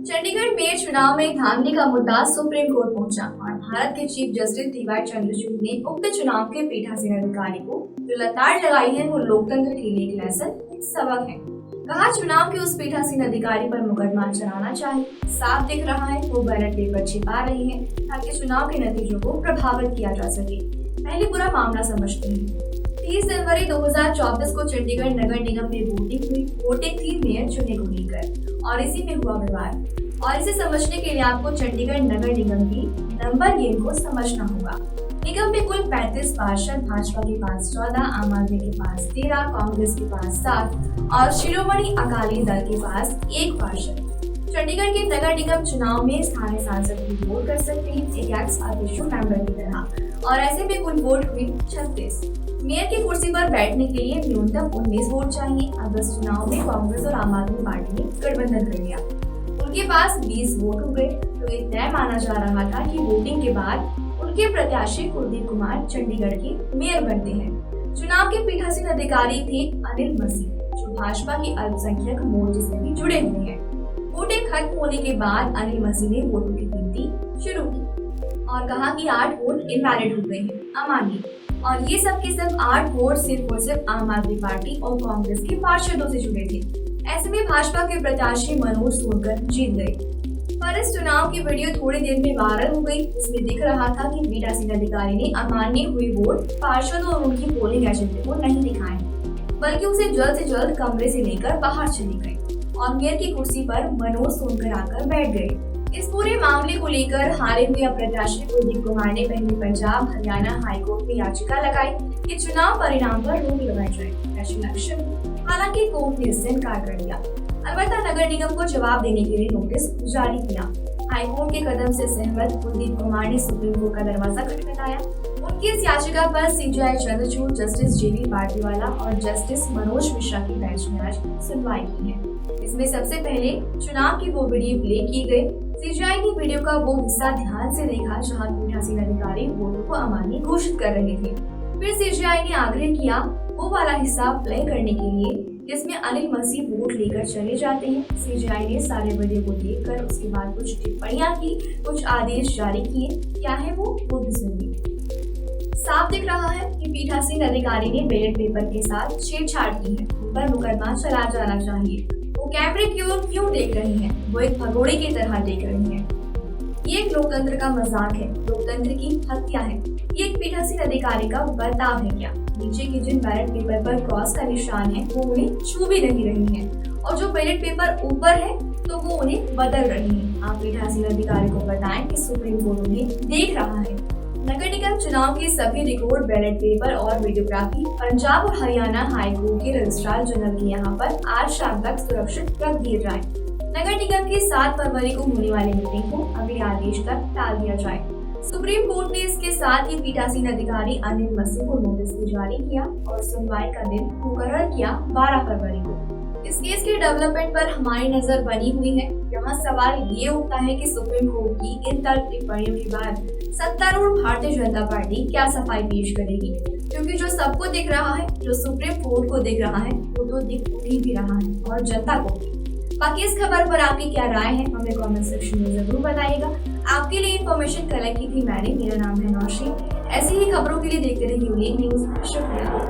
Chandigarh mayor चुनाव में धांधली का मुद्दा सुप्रीम कोर्ट पहुंचा और भारत के चीफ जस्टिस डीवाई चंद्रचूड़ ने उक्त चुनाव के पीठासीन अधिकारी को जो लताड़ लगाई है वो लोकतंत्र के लिए एक लेसन, एक सबक है। कहा चुनाव के उस पीठासीन अधिकारी पर मुकदमा चलाना चाहिए। साफ दिख रहा है वो बैलेट पेपर छिपा रही है ताकि चुनाव के नतीजों को प्रभावित किया जा सके। पहले पूरा मामला समझते हैं। 30 जनवरी 2024 को चंडीगढ़ नगर निगम में वोटिंग हुई। वोटिंग थी मेयर चुनने को लेकर और इसी में हुआ विवाद। और इसे समझने के लिए आपको चंडीगढ़ नगर निगम की नंबर गेम को समझना होगा। निगम में कुल 35 पार्षद, भाजपा के पास 14, आम आदमी के पास 13, कांग्रेस के पास 7 और शिरोमणि अकाली दल के पास 1 पार्षद। चंडीगढ़ के नगर निगम चुनाव में स्थानीय सांसद भी वोट कर सकते हैं, एक एक्स ऑफिशियो मेंबर की तरह। और ऐसे में कुल वोट हुई 36। मेयर की कुर्सी पर बैठने के लिए न्यूनतम 19 वोट चाहिए। अब इस चुनाव में कांग्रेस और आम आदमी पार्टी ने गठबंधन कर लिया। उनके पास 20 वोट हो गए तो ये तय माना जा रहा था कि वोटिंग के बाद उनके प्रत्याशी कुलदीप कुमार चंडीगढ़ के मेयर बनते हैं। चुनाव के पीठासीन अधिकारी थे अनिल मसीह, जो भाजपा की अल्पसंख्यक मोर्चे से भी जुड़े हुए हैं। वोटिंग खत्म होने के बाद अनिल मसीह ने वोटों की गिनती शुरू की और कहा कि 8 वोट इनवैलिड हो गए हैं, अमान्य। और ये सब के सब 8 वोट सिर्फ और सिर्फ आम आदमी पार्टी और कांग्रेस के पार्षदों से जुड़े थे। ऐसे में भाजपा के प्रत्याशी मनोज सोनकर जीत गए। पर इस चुनाव की वीडियो थोड़ी देर में वायरल हो गई। इसमें दिख रहा था कि पीठासीन अधिकारी ने अमान्य हुए वोट पार्षदों और उनकी पोलिंग एजेंट को नहीं दिखाए, बल्कि उसे जल्द से जल्द कमरे से लेकर बाहर चले गए और मेयर की कुर्सी पर मनोज सोनकर आकर बैठ गए। इस पूरे मामले को लेकर हारे हुए प्रत्याशी कुलदीप कुमार ने पहले पंजाब हरियाणा हाईकोर्ट में याचिका लगाई कि चुनाव परिणाम पर रोक लगाई जाए। हालांकि कोर्ट ने इससे इनकार कर दिया। अलबत्ता नगर निगम को जवाब देने के लिए नोटिस जारी किया। हाईकोर्ट के कदम से सहमत कुलदीप कुमार ने सुप्रीम कोर्ट का दरवाजा खटखटाया। उनकी इस याचिका पर सीजेआई चंद्रचूड़, जस्टिस जेबी पार्टीवाला और जस्टिस मनोज मिश्रा की बेंच में आज सुनवाई की है। इसमें सबसे पहले चुनाव की वो वीडियो प्ले की गई। सीजेआई ने वीडियो का वो हिस्सा ध्यान से देखा जहां पीठासीन अधिकारी वोटों को अमान्य घोषित कर रहे थे। फिर सीजेआई ने आग्रह किया वो वाला हिस्सा प्ले करने के लिए जिसमें अनिल मसीह वोट लेकर चले जाते हैं। सीजेआई ने सारे वीडियो को देखकर उसके बाद कुछ टिप्पणियां की, कुछ आदेश जारी किए। क्या है वो भी सुनिए। साफ दिख रहा है कि पीठासीन अधिकारी ने बैलेट पेपर के साथ छेड़छाड़ की है। उन पर मुकदमा चला जाना चाहिए। वो कैमरे की ओर क्यों देख रही हैं? वो एक भगोड़े की तरह देख रही हैं। ये एक लोकतंत्र का मजाक है, लोकतंत्र की हत्या है। ये एक पीठासीन अधिकारी का बर्ताव है क्या? नीचे के जिन बैलेट पेपर पर क्रॉस का निशान है वो उन्हें छू भी नहीं रही हैं और जो बैलेट पेपर ऊपर है तो वो उन्हें बदल रही हैं। आप पीठासीन अधिकारी को बताएं कि सुप्रीम कोर्ट उन्हें देख रहा है। नगर निगम चुनाव के सभी रिकॉर्ड, बैलेट पेपर और वीडियोग्राफी पंजाब और हरियाणा हाईकोर्ट के रजिस्ट्रार जनरल के यहाँ पर आज शाम तक सुरक्षित रख दिए जाए। नगर निगम की 7 फरवरी को होने वाली मीटिंग को अगले आदेश तक टाल दिया जाए। सुप्रीम कोर्ट ने इसके साथ ही पीठासीन अधिकारी अनिल मसीह को नोटिस भी जारी किया और सुनवाई का दिन मुकर्रर किया 12 फरवरी को। इस केस के डेवलपमेंट पर हमारी नजर बनी हुई है। यहाँ सवाल ये उठता है कि सुप्रीम कोर्ट की इन तर्क टिप्पणियों के बाद सत्तारूढ़ भारतीय जनता पार्टी क्या सफाई पेश करेगी, क्योंकि जो सबको दिख रहा है, जो सुप्रीम कोर्ट को दिख रहा है, वो तो दिख भी रहा है और जनता को भी। बाकी इस खबर पर आपकी क्या राय है हमें कमेंट सेक्शन में जरूर बताइएगा। आपके लिए इन्फॉर्मेशन कलेक्ट की थी मैंने। मेरा नाम है नौशी। ऐसी ही खबरों के लिए देखते रहिए न्यूज़। शुक्रिया।